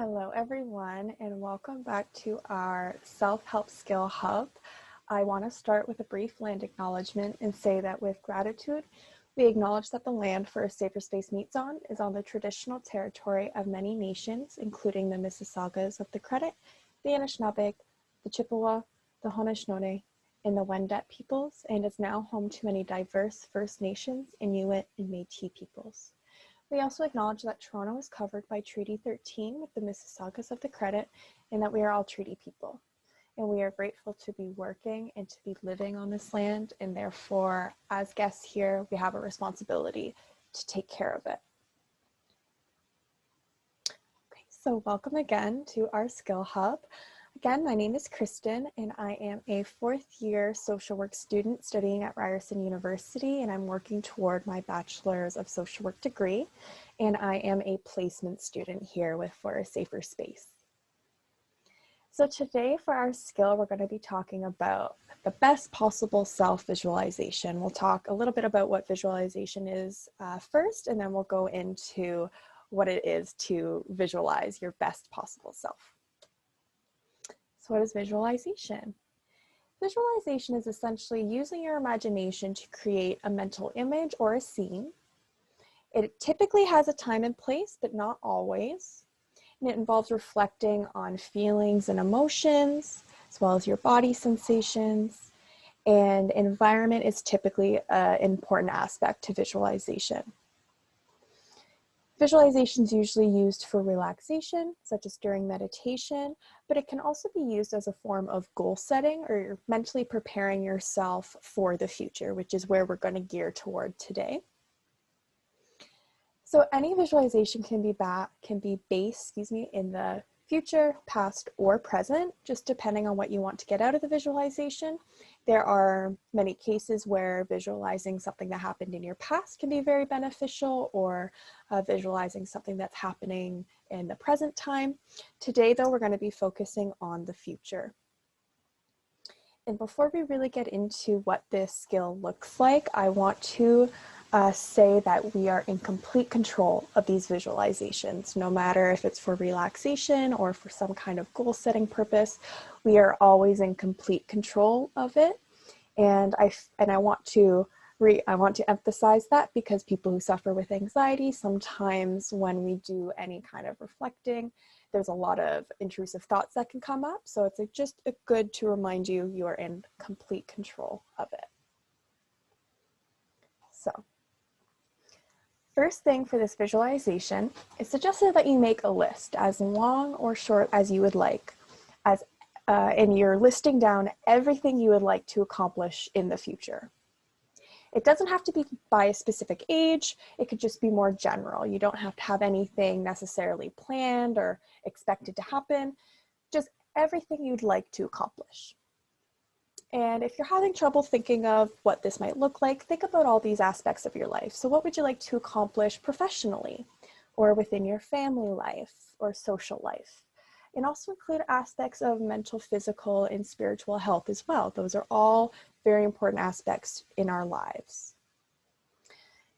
Hello everyone, and welcome back to our Self-Help Skill Hub. I want to start with a brief land acknowledgement and say that with gratitude, we acknowledge that the land for a safer space meets on is on the traditional territory of many nations, including the Mississaugas of the Credit, the Anishinaabeg, the Chippewa, the Haudenosaunee, and the Wendat peoples, and is now home to many diverse First Nations, Inuit, and Métis peoples. We also acknowledge that Toronto is covered by Treaty 13 with the Mississaugas of the Credit, and that we are all treaty people. And we are grateful to be working and to be living on this land, and therefore, as guests here, we have a responsibility to take care of it. Okay, so welcome again to our Skill Hub. Again, my name is Kristen, and I am a fourth-year social work student studying at Ryerson University, and I'm working toward my Bachelor's of Social Work degree, and I am a placement student here with For a Safer Space. So today for our skill, we're going to be talking about the best possible self-visualization. We'll talk a little bit about what visualization is first, and then we'll go into what it is to visualize your best possible self. So what is visualization? Visualization is essentially using your imagination to create a mental image or a scene. It typically has a time and place, but not always. And it involves reflecting on feelings and emotions, as well as your body sensations. And environment is typically an important aspect to visualization. Visualization is usually used for relaxation, such as during meditation, but it can also be used as a form of goal setting or you're mentally preparing yourself for the future, which is where we're going to gear toward today. So any visualization can be based, in the future, past, or present, just depending on what you want to get out of the visualization. There are many cases where visualizing something that happened in your past can be very beneficial, or visualizing something that's happening in the present time. Today, though, we're going to be focusing on the future. And before we really get into what this skill looks like, I want to say that we are in complete control of these visualizations, no matter if it's for relaxation or for some kind of goal setting purpose. We are always in complete control of it. And I want to emphasize that because people who suffer with anxiety, sometimes when we do any kind of reflecting, there's a lot of intrusive thoughts that can come up. So it's just good to remind you, you are in complete control of it. So first thing for this visualization, it's suggested that you make a list as long or short as you would like, and you're listing down everything you would like to accomplish in the future. It doesn't have to be by a specific age. It could just be more general. You don't have to have anything necessarily planned or expected to happen, just everything you'd like to accomplish. And if you're having trouble thinking of what this might look like, think about all these aspects of your life. So what would you like to accomplish professionally, or within your family life or social life? And also include aspects of mental, physical, and spiritual health as well. Those are all very important aspects in our lives.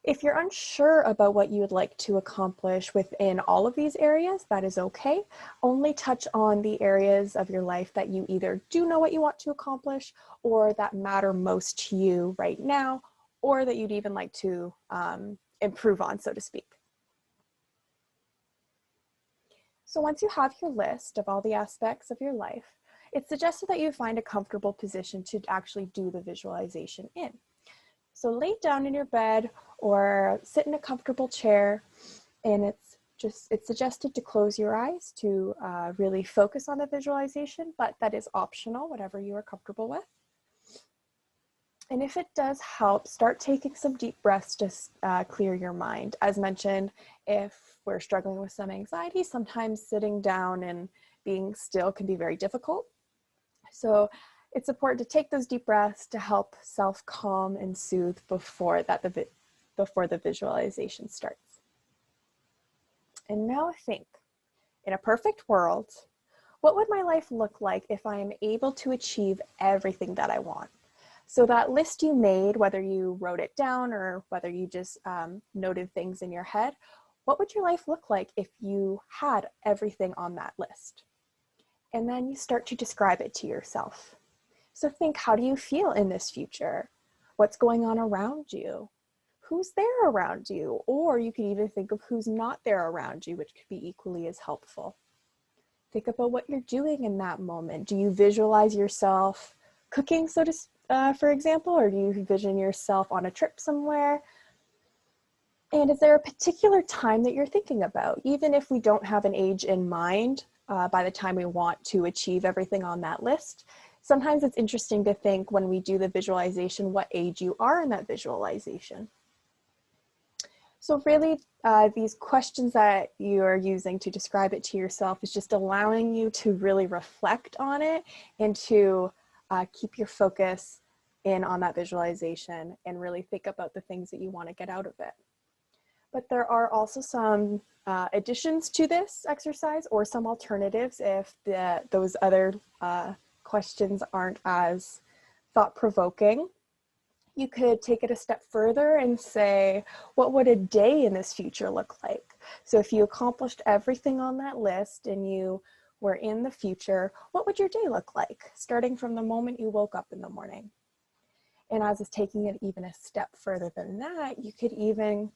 If you're unsure about what you would like to accomplish within all of these areas, that is okay. Only touch on the areas of your life that you either do know what you want to accomplish or that matter most to you right now, or that you'd even like to improve on, so to speak. So once you have your list of all the aspects of your life, it's suggested that you find a comfortable position to actually do the visualization in. So lay down in your bed or sit in a comfortable chair, and it's suggested to close your eyes to really focus on the visualization, but that is optional, whatever you are comfortable with. And if it does help, start taking some deep breaths to clear your mind. As mentioned, if we're struggling with some anxiety, sometimes sitting down and being still can be very difficult. So it's important to take those deep breaths to help self-calm and soothe before the visualization starts. And now think, in a perfect world, what would my life look like if I am able to achieve everything that I want? So that list you made, whether you wrote it down or whether you just noted things in your head, What would your life look like if you had everything on that list? And then you start to describe it to yourself. So think, how do you feel in this future? What's going on around you? Who's there around you? Or you could even think of who's not there around you, which could be equally as helpful. Think about what you're doing in that moment. Do you visualize yourself cooking, for example, or do you envision yourself on a trip somewhere? And is there a particular time that you're thinking about? Even if we don't have an age in mind by the time we want to achieve everything on that list, sometimes it's interesting to think when we do the visualization, what age you are in that visualization. So really, these questions that you are using to describe it to yourself is just allowing you to really reflect on it and to keep your focus in on that visualization and really think about the things that you want to get out of it. But there are also some additions to this exercise or some alternatives if those other questions aren't as thought-provoking. You could take it a step further and say, what would a day in this future look like? So if you accomplished everything on that list and you were in the future, what would your day look like, starting from the moment you woke up in the morning? And as is taking it even a step further than that, you could even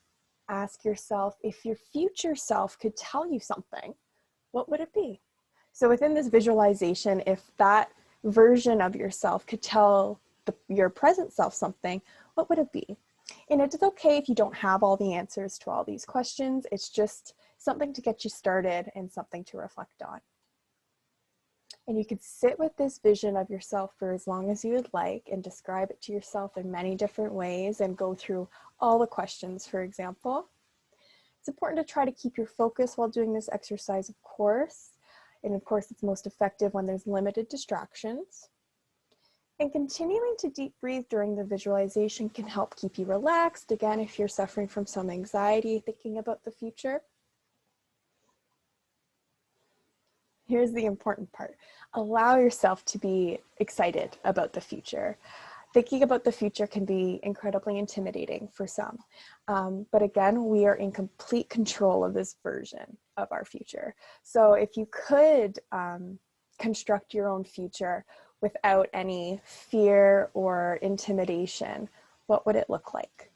ask yourself, if your future self could tell you something, what would it be? So within this visualization, if that version of yourself could tell your present self something, what would it be? And it is okay if you don't have all the answers to all these questions. It's just something to get you started and something to reflect on. And you could sit with this vision of yourself for as long as you would like and describe it to yourself in many different ways and go through all the questions, for example. It's important to try to keep your focus while doing this exercise, of course. And of course, it's most effective when there's limited distractions. And continuing to deep breathe during the visualization can help keep you relaxed. Again, if you're suffering from some anxiety thinking about the future. Here's the important part. Allow yourself to be excited about the future. Thinking about the future can be incredibly intimidating for some. But again, we are in complete control of this version of our future. So if you could construct your own future without any fear or intimidation, what would it look like?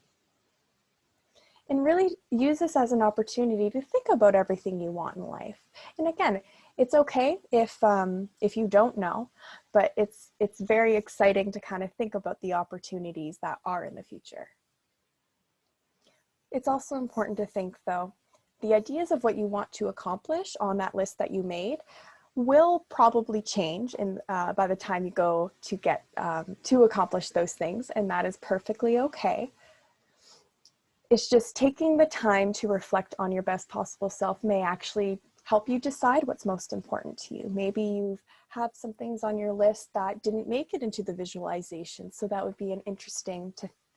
And really use this as an opportunity to think about everything you want in life. And again, it's okay if you don't know, but it's very exciting to kind of think about the opportunities that are in the future. It's also important to think, though, the ideas of what you want to accomplish on that list that you made will probably change by the time you go to get to accomplish those things, and that is perfectly okay. It's just taking the time to reflect on your best possible self may actually help you decide what's most important to you. Maybe you have some things on your list that didn't make it into the visualization, so that would be an interesting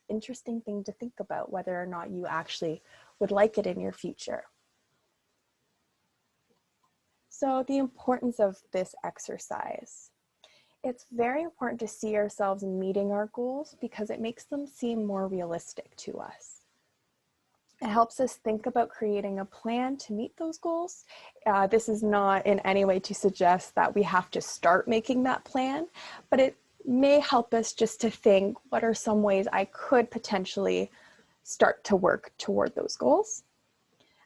thing to think about, whether or not you actually would like it in your future. So the importance of this exercise. It's very important to see ourselves meeting our goals because it makes them seem more realistic to us. It helps us think about creating a plan to meet those goals. This is not in any way to suggest that we have to start making that plan, but it may help us just to think, what are some ways I could potentially start to work toward those goals?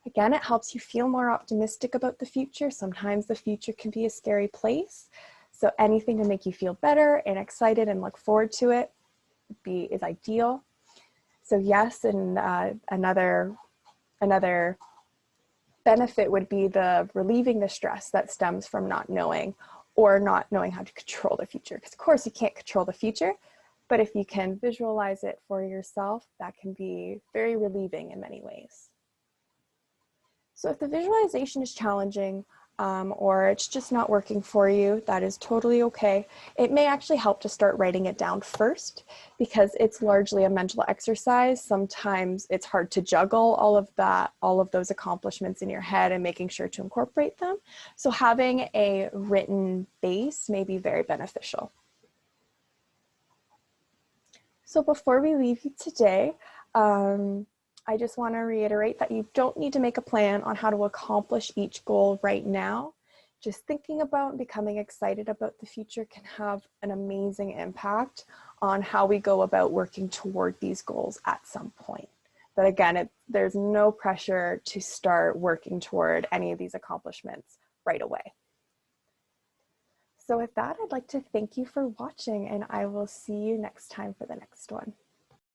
Again, it helps you feel more optimistic about the future. Sometimes the future can be a scary place. So anything to make you feel better and excited and look forward to it is ideal. So yes, and another benefit would be relieving the stress that stems from not knowing or not knowing how to control the future. Because of course you can't control the future, but if you can visualize it for yourself, that can be very relieving in many ways. So if the visualization is challenging or it's just not working for you, that is totally okay. It may actually help to start writing it down first because it's largely a mental exercise. Sometimes it's hard to juggle all of those accomplishments in your head and making sure to incorporate them. So having a written base may be very beneficial. So before we leave you today, I just want to reiterate that you don't need to make a plan on how to accomplish each goal right now. Just thinking about and becoming excited about the future can have an amazing impact on how we go about working toward these goals at some point. But again, there's no pressure to start working toward any of these accomplishments right away. So with that, I'd like to thank you for watching, and I will see you next time for the next one.